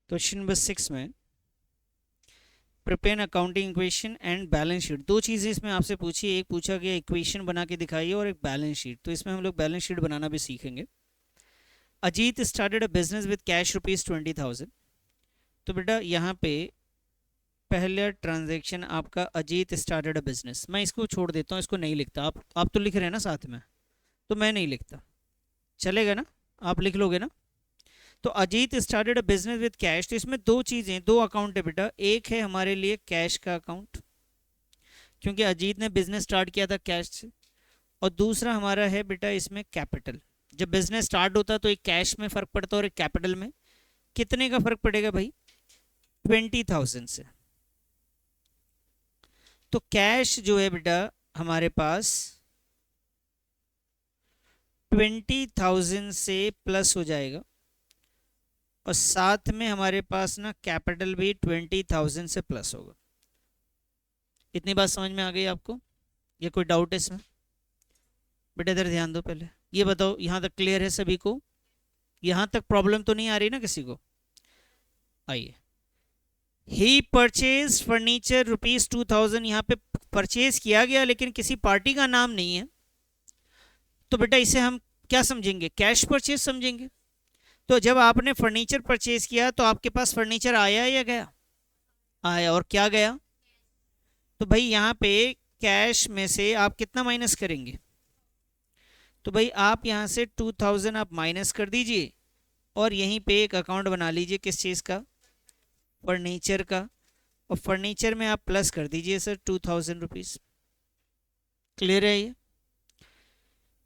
Question number 6 में prepare accounting equation and balance sheet, दो चीज़ें इसमें आपसे पूछी। एक पूछा गया इक्वेशन बना के दिखाइए और एक बैलेंस शीट। तो इसमें हम लोग बैलेंस शीट बनाना भी सीखेंगे। Ajit started a business with cash ₹20,000। तो बेटा यहाँ पे पहला ट्रांजैक्शन आपका, अजीत स्टार्टेड अ बिजनेस। मैं इसको छोड़ देता हूँ, इसको नहीं लिखता। आप तो लिख रहे हैं ना साथ में, तो मैं नहीं लिखता, चलेगा ना? आप लिख लोगे ना? तो Ajit started a business with cash. तो इसमें दो चीज़ें, दो अकाउंट है बेटा। एक है हमारे लिए कैश का अकाउंट, क्योंकि अजीत ने बिजनेस स्टार्ट किया था कैश से। और दूसरा हमारा है बेटा इसमें कैपिटल। जब बिजनेस स्टार्ट होता है तो एक कैश में फर्क पड़ता है और एक कैपिटल में। कितने का फर्क पड़ेगा भाई? 20,000 से। तो कैश जो है बेटा हमारे पास 20,000 से प्लस हो जाएगा, और साथ में हमारे पास ना कैपिटल भी 20,000 से प्लस होगा। इतनी बात समझ में आ गई आपको? ये कोई डाउट है इसमें? बेटा इधर ध्यान दो पहले, ये बताओ यहाँ तक क्लियर है सभी को? यहाँ तक प्रॉब्लम तो नहीं आ रही ना किसी को? आइए। ही परचेज फर्नीचर ₹2,000। यहाँ पे परचेज किया गया लेकिन किसी पार्टी का नाम नहीं है, तो बेटा इसे हम क्या समझेंगे? कैश परचेज समझेंगे। तो जब आपने फर्नीचर परचेज किया तो आपके पास फर्नीचर आया या गया? आया। और क्या गया? तो भाई यहाँ पे कैश में से आप कितना माइनस करेंगे? तो भाई आप यहाँ से 2,000 आप माइनस कर दीजिए, और यहीं पे एक अकाउंट बना लीजिए। किस चीज़ का? फर्नीचर का। और फर्नीचर में आप प्लस कर दीजिए सर ₹2,000। क्लियर है ये?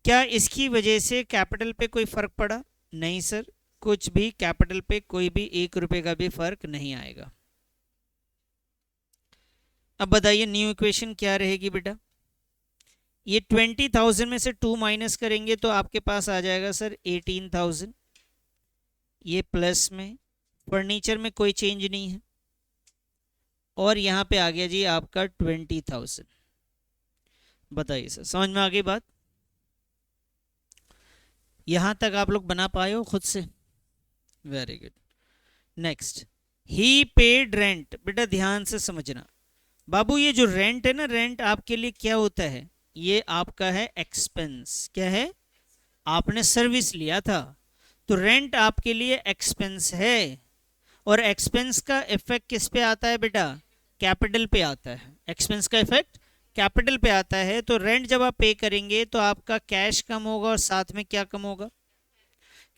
क्या इसकी वजह से कैपिटल पे कोई फर्क पड़ा? नहीं सर, कुछ भी कैपिटल पे कोई भी ₹1 का भी फर्क नहीं आएगा। अब बताइए न्यू इक्वेशन क्या रहेगी बेटा? ये 20,000 में से 2 माइनस करेंगे तो आपके पास आ जाएगा सर 18,000। ये प्लस में, फर्नीचर में कोई चेंज नहीं है, और यहाँ पे आ गया जी आपका 20,000। बताइए सर, समझ में आ गई बात? यहाँ तक आप लोग बना पाए हो खुद से? Very good. नेक्स्ट, ही पेड रेंट। बेटा ध्यान से समझना बाबू, ये जो रेंट है ना, रेंट आपके लिए क्या होता है? ये आपका है एक्सपेंस। क्या है? आपने सर्विस लिया था, तो रेंट आपके लिए एक्सपेंस है। और एक्सपेंस का इफेक्ट किस पे आता है बेटा? कैपिटल पे आता है। एक्सपेंस का इफेक्ट कैपिटल पे आता है। तो रेंट जब आप पे करेंगे तो आपका कैश कम होगा, और साथ में क्या कम होगा?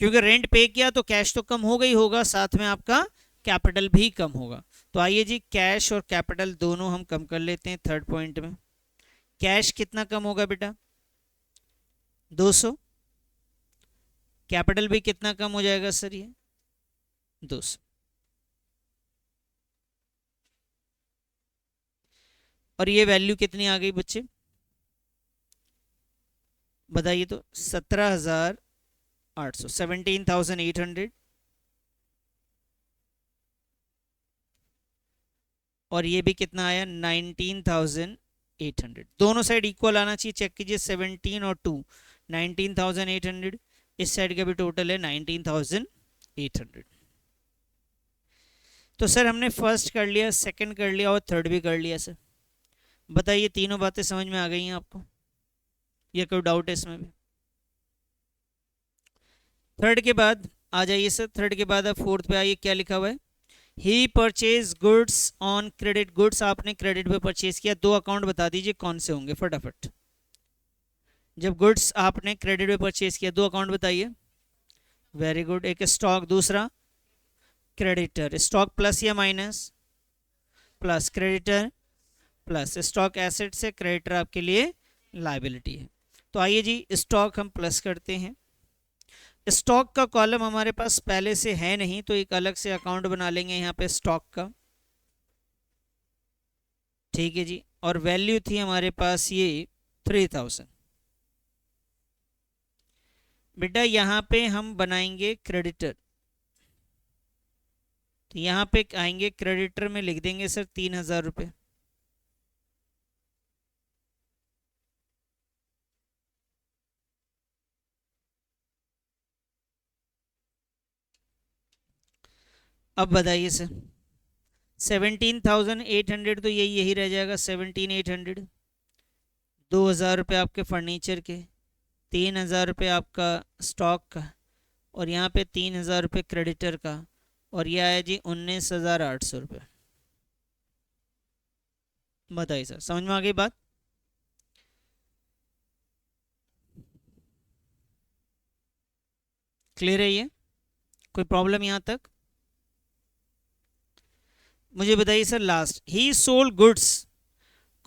क्योंकि रेंट पे किया तो कैश तो कम होगा ही होगा, साथ में आपका कैपिटल भी कम होगा। तो आइए जी, कैश और कैपिटल दोनों हम कम कर लेते हैं थर्ड पॉइंट में। कैश कितना कम होगा बेटा? 200। कैपिटल भी कितना कम हो जाएगा सर? ये 200। और ये वैल्यू कितनी आ गई बच्चे? बताइए तो। 17,800, 17,800। और ये भी कितना आया? 19,800। दोनों साइड इक्वल आना चाहिए। चेक कीजिए, 17 और 2, 19,800। इस साइड का भी टोटल है 19,800। तो सर हमने फर्स्ट कर लिया, सेकंड कर लिया और थर्ड भी कर लिया सर। बताइए तीनों बातें समझ में आ गई हैं आपको, या कोई डाउट है इसमें भी? थर्ड के बाद आ जाइए सर। थर्ड के बाद आप फोर्थ पे आइए, क्या लिखा हुआ है? He purchase goods on credit. Goods आपने क्रेडिट पे परचेज किया। दो अकाउंट बता दीजिए कौन से होंगे फटाफट। जब गुड्स आपने क्रेडिट पे परचेज किया, दो अकाउंट बताइए। Very good. एक स्टॉक, दूसरा क्रेडिटर। स्टॉक प्लस या minus? Plus. Creditor plus. Stock asset से, क्रेडिटर आपके लिए लाइबिलिटी है। तो आइए जी, स्टॉक हम प्लस करते हैं। स्टॉक का कॉलम हमारे पास पहले से है नहीं, तो एक अलग से अकाउंट बना लेंगे यहाँ पे स्टॉक का। ठीक है जी। और वैल्यू थी हमारे पास ये 3,000। बेटा यहाँ पे हम बनाएंगे क्रेडिटर। तो यहाँ पे आएंगे क्रेडिटर में लिख देंगे सर ₹3,000। अब बताइए सर, 17,800 तो यही रह जाएगा, 17,800। 2,000 रुपये आपके फर्नीचर के, 3,000 रुपये आपका स्टॉक का, और यहाँ पे 3,000 रुपये क्रेडिटर का, और यह आया जी 19,800 रुपये। बताइए सर, समझ में आ गई बात? क्लियर है ये? कोई प्रॉब्लम यहाँ तक? मुझे बताइए सर, लास्ट, ही sold goods,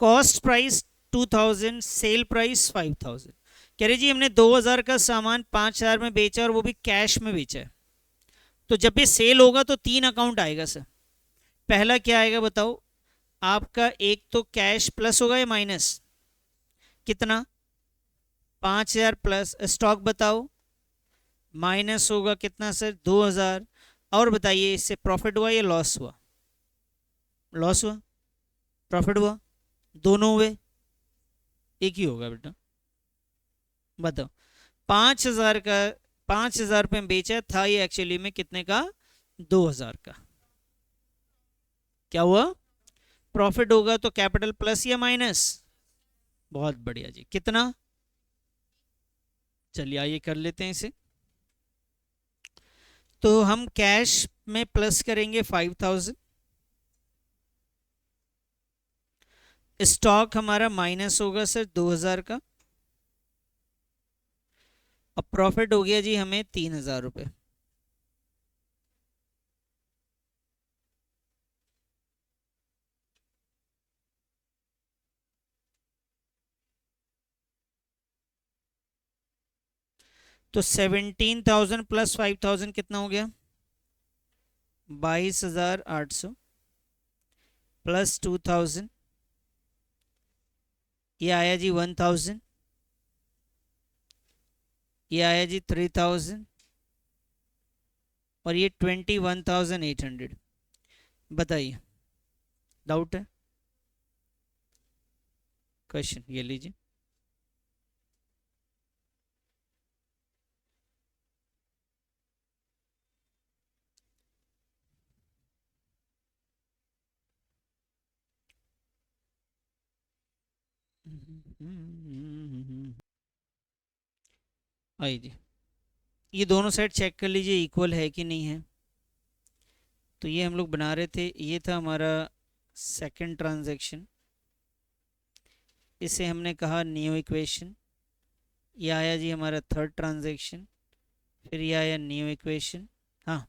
cost price 2,000, sale price 5,000। कह रहे जी हमने 2,000 का सामान 5,000 में बेचा और वो भी कैश में बेचा है। तो जब ये सेल होगा तो 3 अकाउंट आएगा सर। पहला क्या आएगा बताओ आपका? एक तो कैश प्लस होगा या माइनस? कितना? 5,000 प्लस स्टॉक बताओ, माइनस होगा कितना सर? 2,000। और बताइए इससे प्रॉफिट हुआ या लॉस हुआ? लॉस हुआ। प्रॉफिट हुआ? दोनों हुए? एक ही होगा बेटा। बताओ, 5,000 का, 5,000 रुपये में बेचा था, ये एक्चुअली में कितने का? 2,000 का। क्या हुआ? प्रॉफिट होगा तो कैपिटल प्लस या माइनस? बहुत बढ़िया जी। कितना? चलिए आइए कर लेते हैं इसे। तो हम कैश में प्लस करेंगे 5,000, स्टॉक हमारा माइनस होगा सर 2,000 का, अब प्रॉफिट हो गया जी हमें 3,000 रुपये। तो 17,000 प्लस 5,000 कितना हो गया? 22,800 प्लस 2,000, ये आया जी 1,000, ये आया जी 3,000, और ये 21,800। बताइए, डाउट है? क्वेश्चन ये लीजिए। आइए जी, ये दोनों साइड चेक कर लीजिए इक्वल है कि नहीं है। तो ये हम लोग बना रहे थे, ये था हमारा सेकंड ट्रांजैक्शन, इसे हमने कहा न्यू इक्वेशन। ये आया जी हमारा थर्ड ट्रांजैक्शन, फिर ये आया न्यू इक्वेशन। हाँ,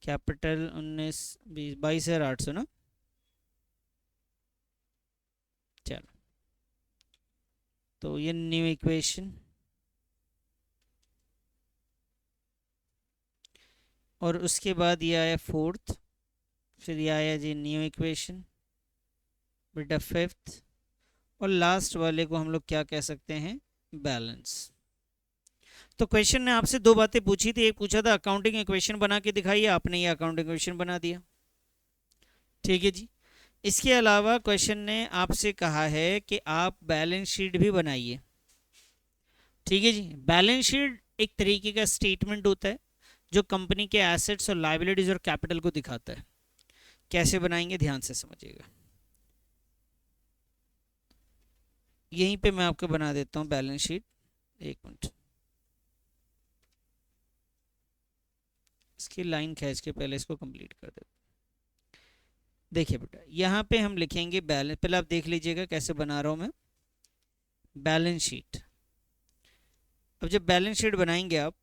कैपिटल 22,800 ना। चलो, तो ये न्यू इक्वेशन, और उसके बाद ये आया फोर्थ, फिर ये आया जी न्यू इक्वेशन, बेटा फिफ्थ, और लास्ट वाले को हम लोग क्या कह सकते हैं? बैलेंस। तो क्वेश्चन ने आपसे दो बातें पूछी थी, एक पूछा था अकाउंटिंग इक्वेशन बना के दिखाइए, आपने ये अकाउंटिंग इक्वेशन बना दिया, ठीक है जी। इसके अलावा क्वेश्चन ने आपसे कहा है कि आप बैलेंस शीट भी बनाइए, ठीक है जी। बैलेंस शीट एक तरीके का स्टेटमेंट होता है जो कंपनी के एसेट्स और लाइबिलिटीज और कैपिटल को दिखाता है। कैसे बनाएंगे ध्यान से समझिएगा। यहीं पे मैं आपको बना देता हूँ बैलेंस शीट, एक मिनट। इसकी लाइन खींच के पहले इसको कंप्लीट कर देते। देखिए बेटा, यहाँ पे हम लिखेंगे बैलेंस, पहले आप देख लीजिएगा कैसे बना रहा हूँ मैं बैलेंस शीट। अब जब बैलेंस शीट बनाएंगे आप,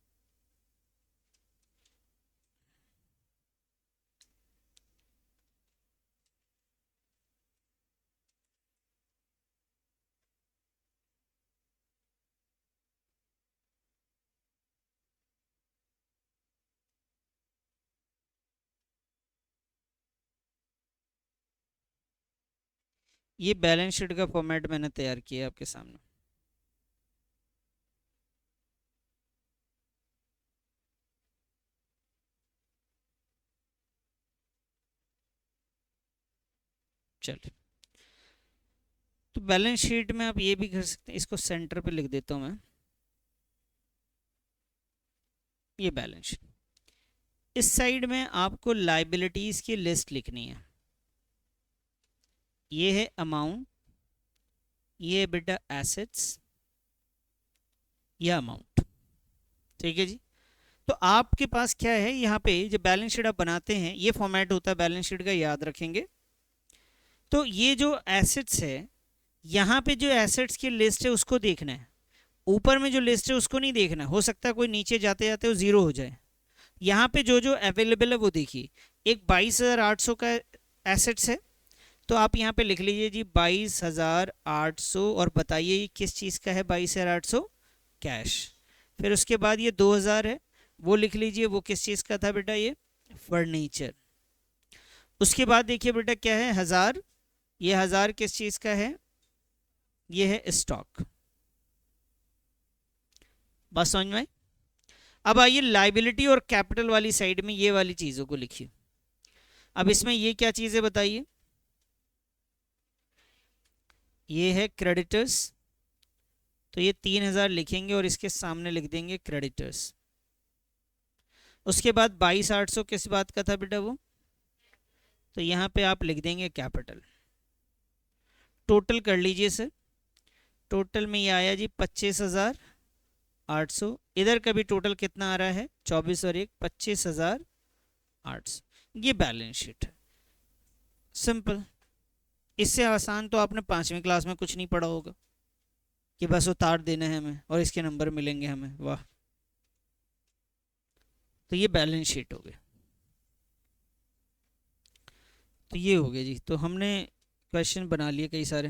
ये बैलेंस शीट का फॉर्मेट मैंने तैयार किया आपके सामने। चलिए, तो बैलेंस शीट में आप ये भी कर सकते हैं, इसको सेंटर पे लिख देता हूँ मैं। ये बैलेंस शीट। इस साइड में आपको लाइबिलिटीज की लिस्ट लिखनी है। ये है अमाउंट, ये बेटा एसेट्स, ये अमाउंट। ठीक है जी। तो आपके पास क्या है, यहाँ पे जो बैलेंस शीट आप बनाते हैं ये फॉर्मेट होता है बैलेंस शीट का, याद रखेंगे। तो ये जो एसेट्स है, यहाँ पे जो एसेट्स की लिस्ट है उसको देखना है, ऊपर में जो लिस्ट है उसको नहीं देखना। हो सकता है कोई नीचे जाते जाते वो जीरो हो जाए। यहाँ पे जो जो अवेलेबल है वो देखिए। एक 22,800 का एसेट्स है, तो आप यहाँ पे लिख लीजिए जी 22,800 और बताइए ये किस चीज़ का है। 22,800 कैश। फिर उसके बाद ये 2,000 है, वो लिख लीजिए वो किस चीज़ का था बेटा, ये फर्नीचर। उसके बाद देखिए बेटा क्या है 1,000, ये 1,000 किस चीज़ का है, ये है स्टॉक। बस समझ में। अब आइए लाइबिलिटी और कैपिटल वाली साइड में ये वाली चीज़ों को लिखिए। अब इसमें ये क्या चीज़ है बताइए, ये है क्रेडिटर्स, तो ये 3,000 लिखेंगे और इसके सामने लिख देंगे क्रेडिटर्स। उसके बाद 22,800 किस बात का था बेटा वो, तो यहाँ पे आप लिख देंगे कैपिटल। टोटल कर लीजिए सर, टोटल में ये आया जी 25,800। इधर का भी टोटल कितना आ रहा है, 24 और 1 25,800। ये बैलेंस शीट है, सिंपल। इससे आसान तो आपने 5वीं क्लास में कुछ नहीं पढ़ा होगा कि बस उतार देना है हमें और इसके नंबर मिलेंगे हमें, वाह। तो ये बैलेंस शीट हो गया। तो ये हो गया जी। तो हमने क्वेश्चन बना लिए कई सारे।